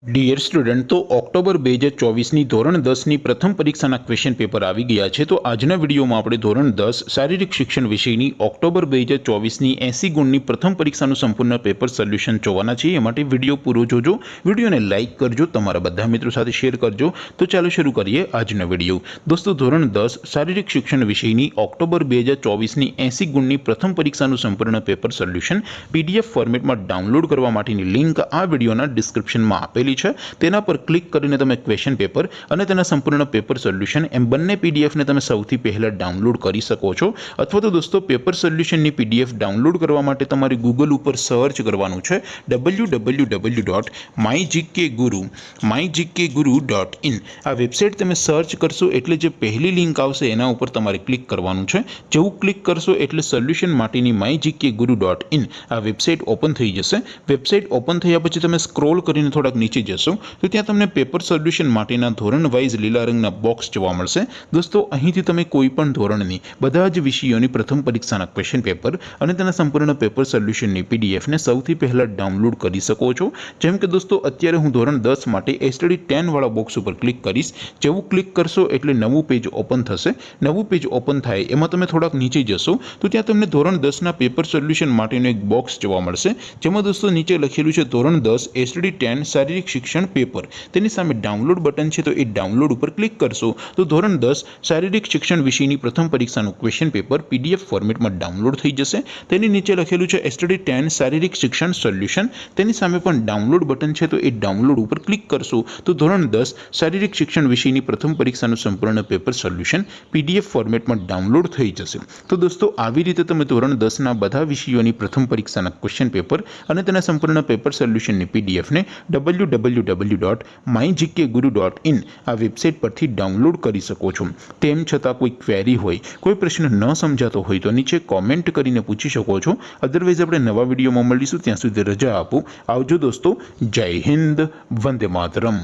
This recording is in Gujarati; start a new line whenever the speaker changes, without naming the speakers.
ડિયર સ્ટુડન્ટ, તો ઓક્ટોબર 2024ની ધોરણ 10ની પ્રથમ પરીક્ષાના ક્વેશ્ચન પેપર આવી ગયા છે। તો આજના વિડીયોમાં આપણે ધોરણ 10 શારીરિક શિક્ષણ વિષયની ઓક્ટોબર 2024ની 80 ગુણની પ્રથમ પરીક્ષાનું સંપૂર્ણ પેપર સોલ્યુશન જોવાના છીએ। એ માટે વિડીયો પૂરો જોજો, વિડીયોને લાઇક કરજો, તમારા બધા મિત્રો સાથે શેર કરજો। તો ચાલો શરૂ કરીએ આજનો વિડીયો। દોસ્તો, ધોરણ 10 શારીરિક શિક્ષણ વિષયની ઓક્ટોબર 2024ની 80 ગુણની પ્રથમ પરીક્ષાનું સંપૂર્ણ પેપર સોલ્યુશન PDF ફોર્મેટમાં ડાઉનલોડ કરવા માટેની લિંક આ વિડીયોના ડિસ્ક્રિપ્શનમાં આપેલી છે। તેના પર ક્લિક કરીને તમે ક્વેશ્ચન પેપર અને તેના સંપૂર્ણ પેપર સોલ્યુશન એમ બંને પીડીએફને તમે સૌથી પહેલા ડાઉનલોડ કરી શકો છો। અથવા તો દોસ્તો, પેપર સોલ્યુશનની પીડીએફ ડાઉનલોડ કરવા માટે તમારે ગૂગલ ઉપર સર્ચ કરવાનું છે www.mygkguru.in। આ વેબસાઇટ તમે સર્ચ કરશો એટલે જે પહેલી લિંક આવશે એના ઉપર તમારે ક્લિક કરવાનું છે। જેવું ક્લિક કરશો એટલે સોલ્યુશન માટેની mygkguru.in આ વેબસાઇટ ઓપન થઈ જશે। વેબસાઇટ ઓપન થયા પછી તમે સ્ક્રોલ કરીને થોડાક નીચે જશો તો ત્યાં તમને પેપર સોલ્યુશન માટેના ધોરણ વાઇઝ લીલા રંગના બોક્સ જોવા મળશે। દોસ્તો, અહીંથી તમે કોઈ પણ ધોરણની બધા જ વિષયોની પ્રથમ પરીક્ષાના ક્વેશ્ચન પેપર અને તેના સંપૂર્ણ પેપર સોલ્યુશનની પીડીએફને સૌથી પહેલા ડાઉનલોડ કરી શકો છો। જેમ કે દોસ્તો, અત્યારે હું ધોરણ 10 માટે STD 10 વાળા બોક્સ ઉપર ક્લિક કરીશ। જેવું ક્લિક કરશો એટલે નવું પેજ ઓપન થશે। નવું પેજ ઓપન થાય એમાં તમે થોડાક નીચે જશો તો ત્યાં તમને ધોરણ 10ના પેપર સોલ્યુશન માટેનું એક બોક્સ જોવા મળશે। જેમાં દોસ્તો નીચે લખેલું છે ધોરણ 10 STD 10 શારીરિક શિક્ષણ પેપર। તેની સામે ડાઉનલોડ બટન છે, તો એ ડાઉનલોડ ઉપર ક્લિક કરશો તો ધોરણ 10 શારીરિક શિક્ષણ વિષયની પ્રથમ પરીક્ષાનું ક્વેશ્ચન પેપર PDF ફોર્મેટમાં ડાઉનલોડ થઈ જશે। તેની નીચે લખેલું છે STD 10 શારીરિક શિક્ષણ સોલ્યુશન। તેની સામે પણ ડાઉનલોડ બટન છે, તો એ ડાઉનલોડ ઉપર ક્લિક કરશો તો ધોરણ 10 શારીરિક શિક્ષણ વિષયની પ્રથમ પરીક્ષાનું સંપૂર્ણ પેપર સોલ્યુશન PDF ફોર્મેટમાં ડાઉનલોડ થઈ જશે। તો દોસ્તો, આવી રીતે તમે ધોરણ 10ના બધા વિષયોની પ્રથમ પરીક્ષાના ક્વેશ્ચન પેપર અને તેના સંપૂર્ણ પેપર સોલ્યુશનની પીડીએફને www.mygkguru.in આ વેબસાઇટ પરથી ડાઉનલોડ કરી શકો છો। તેમ છતાં કોઈ ક્વેરી હોય, કોઈ પ્રશ્ન ન સમજાતો હોય તો નીચે કોમેન્ટ કરીને પૂછી શકો છો। અધરવાઇઝ આપણે નવા વિડીયોમાં મળીશું, ત્યાં સુધી રજા આપો। આવજો દોસ્તો, જય હિન્દ, વંદે માતરમ।